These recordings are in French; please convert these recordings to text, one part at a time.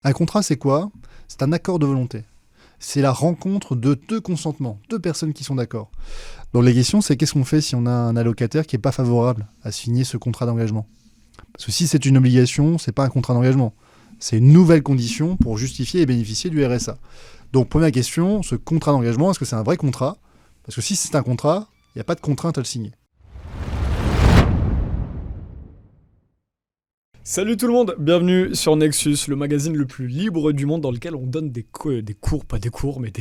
Un contrat, c'est quoi ? C'est un accord de volonté. C'est la rencontre de deux consentements, deux personnes qui sont d'accord. Donc la question, c'est qu'est-ce qu'on fait si on a un allocataire qui n'est pas favorable à signer ce contrat d'engagement ? Parce que si c'est une obligation, c'est pas un contrat d'engagement. C'est une nouvelle condition pour justifier et bénéficier du RSA. Donc première question, ce contrat d'engagement, est-ce que c'est un vrai contrat ? Parce que si c'est un contrat, il n'y a pas de contrainte à le signer. Salut tout le monde, bienvenue sur Nexus, le magazine le plus libre du monde dans lequel on donne des cours, pas des cours, mais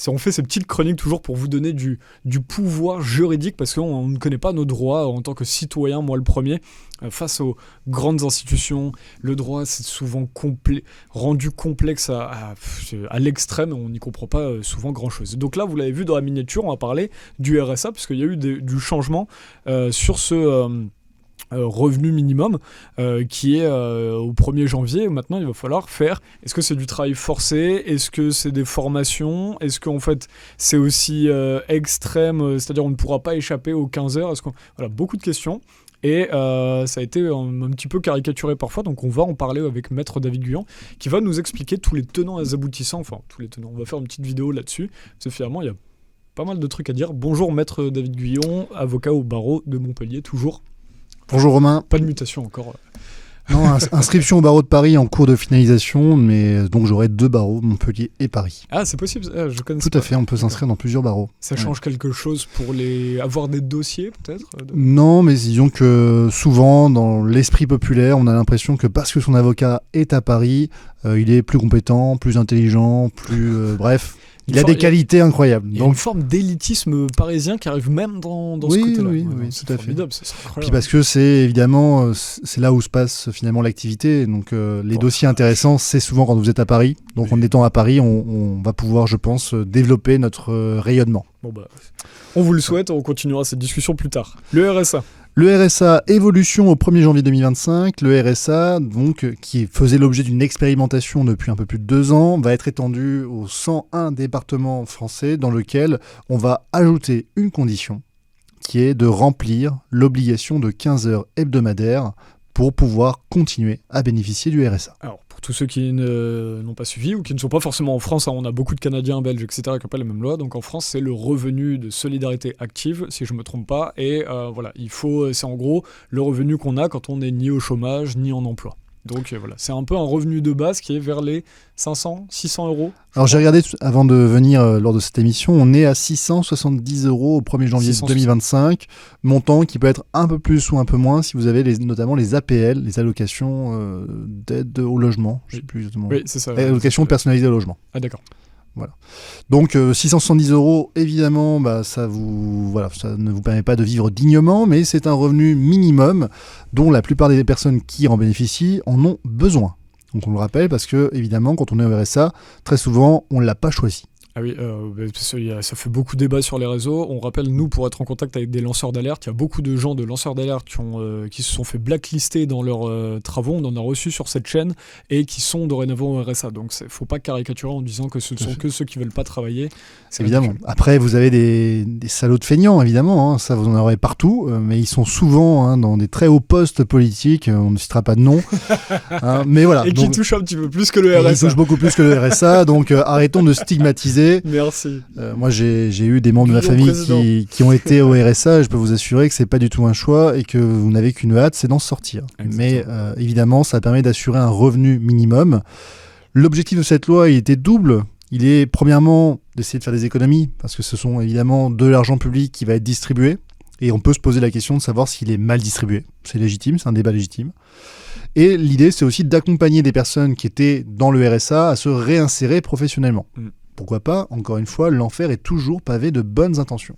on fait ces petites chroniques toujours pour vous donner du pouvoir juridique parce qu'on ne connaît pas nos droits en tant que citoyen, moi le premier, face aux grandes institutions. Le droit, c'est souvent rendu complexe à l'extrême, on n'y comprend pas souvent grand-chose. Donc là, vous l'avez vu dans la miniature, on va parler du RSA, parce qu'il y a eu du changement sur ce... revenu minimum qui est au 1er janvier. Maintenant il va falloir faire, est-ce que c'est du travail forcé, est-ce que c'est des formations, est-ce qu'en fait c'est aussi extrême, c'est-à-dire on ne pourra pas échapper aux 15 heures, voilà, beaucoup de questions et ça a été un petit peu caricaturé parfois, donc on va en parler avec Maître David Guyon qui va nous expliquer tous les tenants et les aboutissants, enfin tous les tenants, on va faire une petite vidéo là-dessus, parce que finalement il y a pas mal de trucs à dire. Bonjour Maître David Guyon, avocat au barreau de Montpellier, toujours. Bonjour Romain. Pas de mutation encore. Non, inscription au barreau de Paris en cours de finalisation, mais donc j'aurai 2 barreaux, Montpellier et Paris. Ah, c'est possible, je connais. Tout à fait, on peut s'inscrire dans plusieurs barreaux. Ça change quelque chose pour avoir des dossiers, peut-être Non, mais disons que souvent, dans l'esprit populaire, on a l'impression que parce que son avocat est à Paris, il est plus compétent, plus intelligent, bref... Il a des qualités incroyables. Il y a une forme d'élitisme parisien qui arrive même dans ce côté-là. Oui, c'est tout à formidable, fait. C'est incroyable. Puis parce que c'est évidemment, c'est là où se passe finalement l'activité. Donc les dossiers intéressants, c'est souvent quand vous êtes à Paris. Donc en étant à Paris, on va pouvoir, je pense, développer notre rayonnement. Bon on vous le souhaite, on continuera cette discussion plus tard. Le RSA. Le RSA, évolution au 1er janvier 2025. Le RSA, donc, qui faisait l'objet d'une expérimentation depuis un peu plus de 2 ans, va être étendu aux 101 départements français dans lequel on va ajouter une condition qui est de remplir l'obligation de 15 heures hebdomadaires pour pouvoir continuer à bénéficier du RSA. Alors, pour tous ceux qui n'ont pas suivi ou qui ne sont pas forcément en France, on a beaucoup de Canadiens, Belges, etc. qui n'ont pas la même loi. Donc en France, c'est le revenu de solidarité active, si je ne me trompe pas. Et voilà, c'est en gros le revenu qu'on a quand on n'est ni au chômage, ni en emploi. Donc voilà, c'est un peu un revenu de base qui est vers les 500, 600 euros. Alors j'ai regardé avant de venir lors de cette émission, on est à 670 euros au 1er janvier 2025, montant qui peut être un peu plus ou un peu moins si vous avez notamment les APL, les allocations d'aide au logement. Je sais plus exactement. Oui, c'est ça. Allocations personnalisées au logement. Ah d'accord. Voilà. Donc 670 euros, évidemment, ça ne vous permet pas de vivre dignement, mais c'est un revenu minimum dont la plupart des personnes qui en bénéficient en ont besoin. Donc on le rappelle parce que, évidemment, quand on est au RSA, très souvent, on ne l'a pas choisi. Ah oui, ça fait beaucoup de débats sur les réseaux. On rappelle, nous, pour être en contact avec des lanceurs d'alerte, il y a beaucoup de gens de lanceurs d'alerte qui se sont fait blacklister dans leurs travaux. On en a reçu sur cette chaîne et qui sont dorénavant au RSA. Donc il ne faut pas caricaturer en disant que ce ne sont que ceux qui ne veulent pas travailler. Évidemment. Après, vous avez des salauds de feignants, évidemment. Hein. Ça, vous en aurez partout. Mais ils sont souvent dans des très hauts postes politiques. On ne citera pas de nom. Mais voilà. Et qui touchent un petit peu plus que le RSA. Ils touchent beaucoup plus que le RSA. Donc arrêtons de stigmatiser. Merci. Moi, j'ai eu des membres de ma famille qui ont été au RSA. Je peux vous assurer que c'est pas du tout un choix et que vous n'avez qu'une hâte, c'est d'en sortir. Exactement. Mais évidemment, ça permet d'assurer un revenu minimum. L'objectif de cette loi, il était double. Il est premièrement d'essayer de faire des économies parce que ce sont évidemment de l'argent public qui va être distribué et on peut se poser la question de savoir s'il est mal distribué. C'est légitime, c'est un débat légitime. Et l'idée, c'est aussi d'accompagner des personnes qui étaient dans le RSA à se réinsérer professionnellement. Pourquoi pas, encore une fois, l'enfer est toujours pavé de bonnes intentions.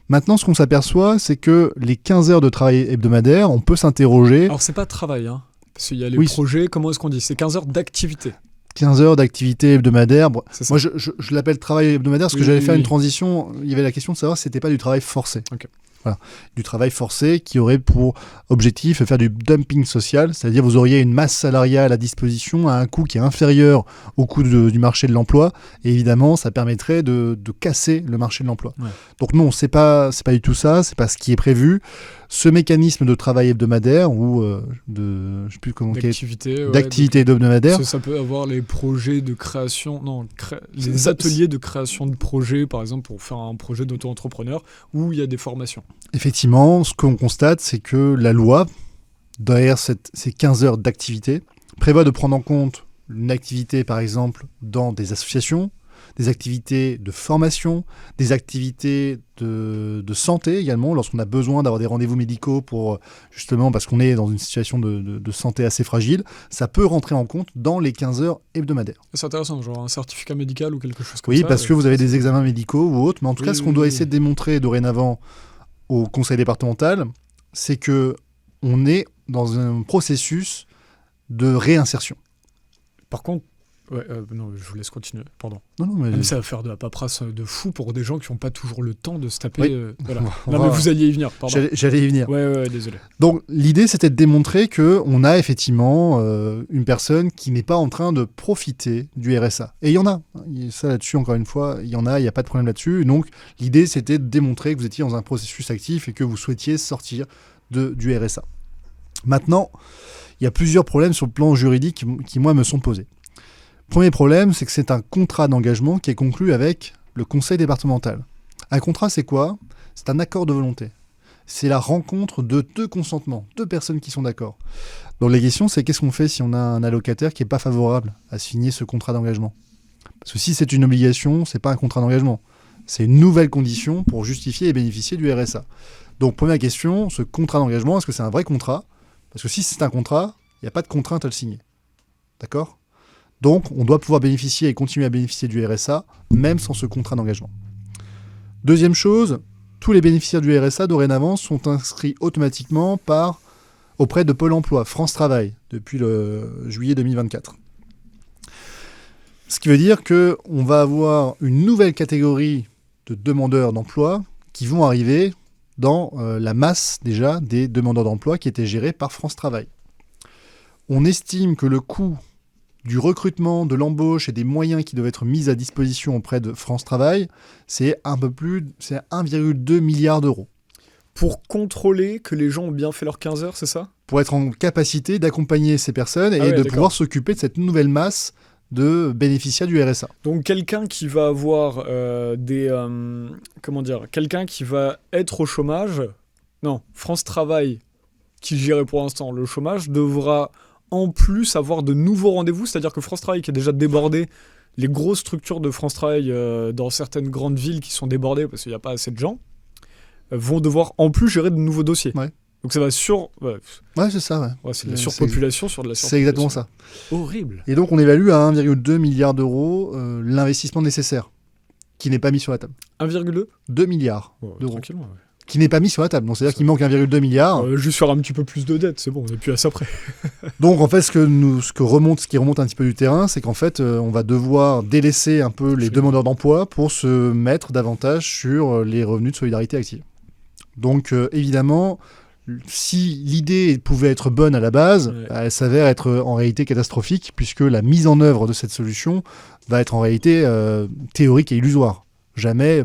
Maintenant, ce qu'on s'aperçoit, c'est que les 15 heures de travail hebdomadaire, on peut s'interroger... Alors, c'est pas travail, hein, parce qu'il y a les projets, comment est-ce qu'on dit ? C'est 15 heures d'activité. 15 heures d'activité hebdomadaire. Moi, je l'appelle travail hebdomadaire parce que j'allais faire une transition. Il y avait la question de savoir si c'était pas du travail forcé. Okay. Voilà. Du travail forcé qui aurait pour objectif de faire du dumping social, c'est-à-dire vous auriez une masse salariale à disposition à un coût qui est inférieur au coût du marché de l'emploi, et évidemment ça permettrait de casser le marché de l'emploi. Ouais. Donc non, c'est pas du tout ça, c'est pas ce qui est prévu. Ce mécanisme de travail hebdomadaire ou d'activité hebdomadaire. Ça peut avoir les projets de création, les ateliers de création de projets, par exemple pour faire un projet d'auto-entrepreneur où il y a des formations. Effectivement, ce qu'on constate, c'est que la loi, derrière ces 15 heures d'activité, prévoit de prendre en compte une activité, par exemple, dans des associations, des activités de formation, des activités de santé également, lorsqu'on a besoin d'avoir des rendez-vous médicaux pour, justement, parce qu'on est dans une situation de santé assez fragile, ça peut rentrer en compte dans les 15 heures hebdomadaires. C'est intéressant, genre un certificat médical ou quelque chose comme ça. Oui, parce que vous avez des examens médicaux ou autres, mais en tout cas, ce qu'on doit essayer de démontrer dorénavant au conseil départemental, c'est qu'on est dans un processus de réinsertion. Par contre, non, je vous laisse continuer, pardon. Non, mais ça va faire de la paperasse de fou pour des gens qui n'ont pas toujours le temps de se taper. Voilà. Mais vous alliez y venir, pardon. J'allais y venir. Ouais, désolé. Donc l'idée, c'était de démontrer qu'on a effectivement une personne qui n'est pas en train de profiter du RSA. Et il y en a. Ça, là-dessus, encore une fois, il y en a, il n'y a pas de problème là-dessus. Donc l'idée, c'était de démontrer que vous étiez dans un processus actif et que vous souhaitiez sortir du RSA. Maintenant, il y a plusieurs problèmes sur le plan juridique qui moi, me sont posés. Premier problème, c'est que c'est un contrat d'engagement qui est conclu avec le conseil départemental. Un contrat, c'est quoi ? C'est un accord de volonté. C'est la rencontre de deux consentements, deux personnes qui sont d'accord. Donc la question, c'est qu'est-ce qu'on fait si on a un allocataire qui n'est pas favorable à signer ce contrat d'engagement ? Parce que si c'est une obligation, c'est pas un contrat d'engagement. C'est une nouvelle condition pour justifier et bénéficier du RSA. Donc première question, ce contrat d'engagement, est-ce que c'est un vrai contrat ? Parce que si c'est un contrat, il n'y a pas de contrainte à le signer. D'accord ? Donc, on doit pouvoir bénéficier et continuer à bénéficier du RSA, même sans ce contrat d'engagement. Deuxième chose, tous les bénéficiaires du RSA, dorénavant, sont inscrits automatiquement auprès de Pôle emploi, France Travail, depuis le juillet 2024. Ce qui veut dire qu'on va avoir une nouvelle catégorie de demandeurs d'emploi qui vont arriver dans la masse, déjà, des demandeurs d'emploi qui étaient gérés par France Travail. On estime que le coût du recrutement, de l'embauche et des moyens qui doivent être mis à disposition auprès de France Travail, c'est 1,2 milliard d'euros. Pour contrôler que les gens ont bien fait leurs 15 heures, c'est ça ? Pour être en capacité d'accompagner ces personnes et de pouvoir s'occuper de cette nouvelle masse de bénéficiaires du RSA. Donc quelqu'un qui va avoir quelqu'un qui va être au chômage, France Travail, qui gérait pour l'instant le chômage, devra en plus avoir de nouveaux rendez-vous, c'est-à-dire que France Travail qui est déjà débordé, les grosses structures de France Travail dans certaines grandes villes qui sont débordées parce qu'il n'y a pas assez de gens, vont devoir en plus gérer de nouveaux dossiers. Ouais. Donc ça va Ouais, c'est ça, ouais. Ouais, c'est de la surpopulation sur de la surpopulation. C'est exactement ça. Horrible. Et donc on évalue à 1,2 milliard d'euros l'investissement nécessaire, qui n'est pas mis sur la table. 1,2 2 milliards d'euros. Tranquillement, ouais. Qui n'est pas mis sur la table. Donc c'est-à-dire qu'il manque 1,2 milliard. Juste faire un petit peu plus de dette, c'est bon, on n'est plus à ça près. Donc en fait, ce qui remonte un petit peu du terrain, c'est qu'en fait, on va devoir délaisser un peu les demandeurs d'emploi pour se mettre davantage sur les revenus de solidarité active. Donc évidemment, si l'idée pouvait être bonne à la base, elle s'avère être en réalité catastrophique, puisque la mise en œuvre de cette solution va être en réalité théorique et illusoire. Jamais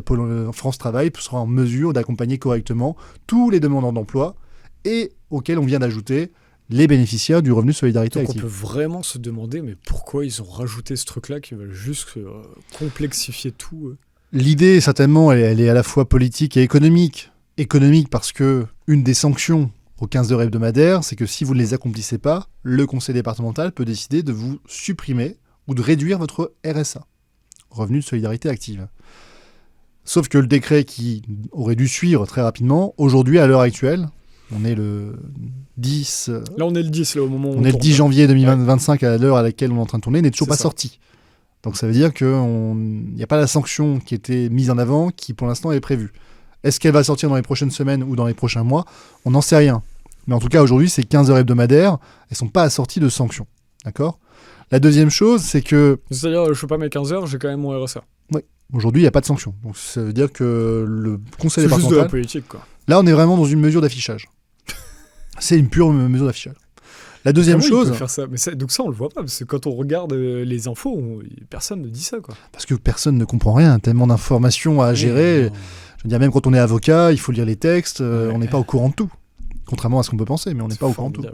France Travail sera en mesure d'accompagner correctement tous les demandeurs d'emploi et auxquels on vient d'ajouter les bénéficiaires du revenu de solidarité active. Donc on peut vraiment se demander mais pourquoi ils ont rajouté ce truc-là qui veulent juste complexifier tout. L'idée, certainement, elle est à la fois politique et économique. Économique parce que une des sanctions aux 15 heures hebdomadaires, c'est que si vous ne les accomplissez pas, le conseil départemental peut décider de vous supprimer ou de réduire votre RSA, revenu de solidarité active. Sauf que le décret qui aurait dû suivre très rapidement, aujourd'hui, à l'heure actuelle, on est le 10... Là, on est le 10, là, au moment où on est le 10 janvier 2025, à l'heure à laquelle on est en train de tourner, n'est toujours pas sorti. Donc ça veut dire qu'il n'y a pas la sanction qui était mise en avant, qui pour l'instant est prévue. Est-ce qu'elle va sortir dans les prochaines semaines ou dans les prochains mois ? On n'en sait rien. Mais en tout cas, aujourd'hui, ces 15 heures hebdomadaires, elles ne sont pas assorties de sanctions. D'accord ? La deuxième chose, c'est que... C'est-à-dire, je ne fais pas mes 15 heures, j'ai quand même mon RSA. Oui. Aujourd'hui, il n'y a pas de sanction. Donc ça veut dire que le conseil C'est juste de la départemental... politique, quoi. Là, on est vraiment dans une mesure d'affichage. C'est une pure mesure d'affichage. La deuxième Comment chose... il peut faire ça ? Donc ça, on le voit pas, parce que quand on regarde les infos, personne ne dit ça, quoi. Parce que personne ne comprend rien, tellement d'informations à gérer. Je veux dire, même quand on est avocat, il faut lire les textes, on n'est pas au courant de tout. Contrairement à ce qu'on peut penser, mais on n'est pas au courant de tout.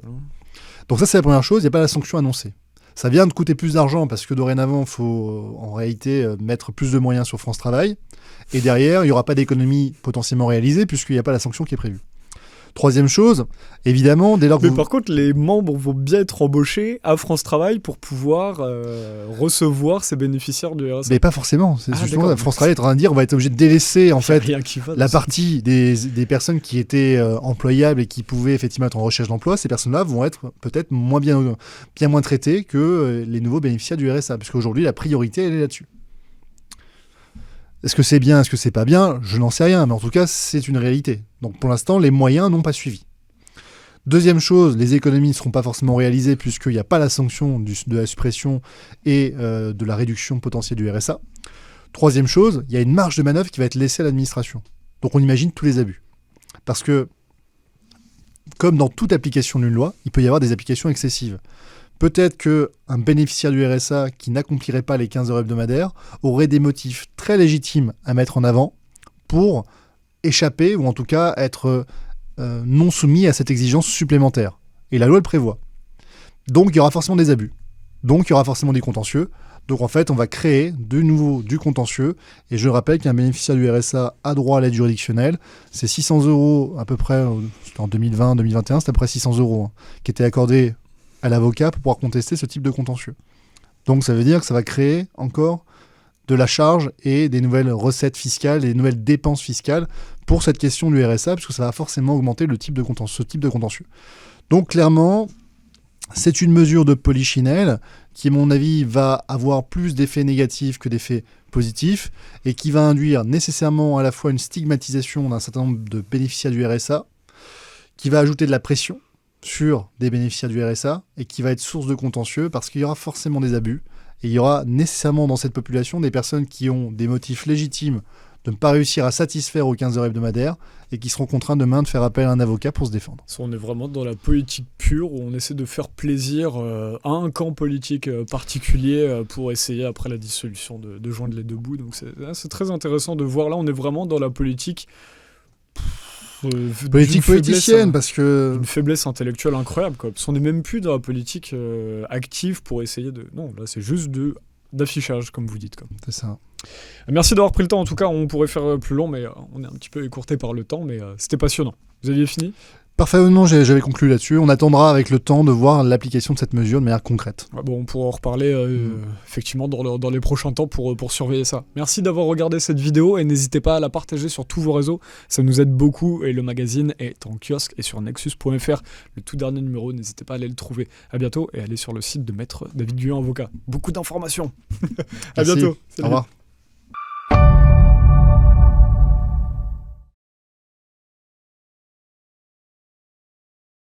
Donc ça, c'est la première chose, il n'y a pas la sanction annoncée. Ça vient de coûter plus d'argent, parce que dorénavant, il faut en réalité mettre plus de moyens sur France Travail. Et derrière, il n'y aura pas d'économie potentiellement réalisée, puisqu'il n'y a pas la sanction qui est prévue. Troisième chose, évidemment, dès lors que Mais par contre, les membres vont bien être embauchés à France Travail pour pouvoir recevoir ces bénéficiaires du RSA. Mais pas forcément. C'est justement, France Travail est en train de dire on va être obligé de délaisser en fait la partie des personnes qui étaient employables et qui pouvaient effectivement être en recherche d'emploi. Ces personnes-là vont être peut-être bien moins traitées que les nouveaux bénéficiaires du RSA, parce qu'aujourd'hui la priorité elle est là-dessus. Est-ce que c'est bien, est-ce que c'est pas bien ? Je n'en sais rien, mais en tout cas, c'est une réalité. Donc pour l'instant, les moyens n'ont pas suivi. Deuxième chose, les économies ne seront pas forcément réalisées puisqu'il n'y a pas la sanction de la suppression et de la réduction potentielle du RSA. Troisième chose, il y a une marge de manœuvre qui va être laissée à l'administration. Donc on imagine tous les abus. Parce que, comme dans toute application d'une loi, il peut y avoir des applications excessives. Peut-être qu'un bénéficiaire du RSA qui n'accomplirait pas les 15 heures hebdomadaires aurait des motifs très légitimes à mettre en avant pour échapper, ou en tout cas être non soumis à cette exigence supplémentaire. Et la loi le prévoit. Donc il y aura forcément des abus. Donc il y aura forcément des contentieux. Donc en fait, on va créer de nouveau du contentieux. Et je rappelle qu'un bénéficiaire du RSA a droit à l'aide juridictionnelle. C'est 600 € à peu près, en 2020-2021, c'est à peu près 600 € qui étaient accordés à l'avocat pour pouvoir contester ce type de contentieux. Donc ça veut dire que ça va créer encore de la charge et des nouvelles recettes fiscales, des nouvelles dépenses fiscales pour cette question du RSA, puisque ça va forcément augmenter ce type de contentieux. Donc clairement, c'est une mesure de polichinelle qui, à mon avis, va avoir plus d'effets négatifs que d'effets positifs et qui va induire nécessairement à la fois une stigmatisation d'un certain nombre de bénéficiaires du RSA, qui va ajouter de la pression sur des bénéficiaires du RSA et qui va être source de contentieux parce qu'il y aura forcément des abus et il y aura nécessairement dans cette population des personnes qui ont des motifs légitimes de ne pas réussir à satisfaire aux 15 heures hebdomadaires et qui seront contraints demain de faire appel à un avocat pour se défendre. On est vraiment dans la politique pure où on essaie de faire plaisir à un camp politique particulier pour essayer après la dissolution de joindre les deux bouts. Donc c'est très intéressant de voir là, on est vraiment dans la politique politique politicienne, parce que... Une faiblesse intellectuelle incroyable, quoi. Parce qu'on n'est même plus dans la politique active pour essayer de... Non, là, c'est juste d'affichage, comme vous dites, quoi. C'est ça. Merci d'avoir pris le temps. En tout cas, on pourrait faire plus long, mais on est un petit peu écourté par le temps, mais c'était passionnant. Vous aviez fini ? Parfait, non, j'avais conclu là-dessus. On attendra avec le temps de voir l'application de cette mesure de manière concrète. Ouais, bon, on pourra en reparler effectivement dans les prochains temps pour surveiller ça. Merci d'avoir regardé cette vidéo et n'hésitez pas à la partager sur tous vos réseaux. Ça nous aide beaucoup et le magazine est en kiosque et sur nexus.fr. Le tout dernier numéro, n'hésitez pas à aller le trouver. À bientôt et allez sur le site de Maître David Guyon, avocat. Beaucoup d'informations. À bientôt. Salut. Au revoir.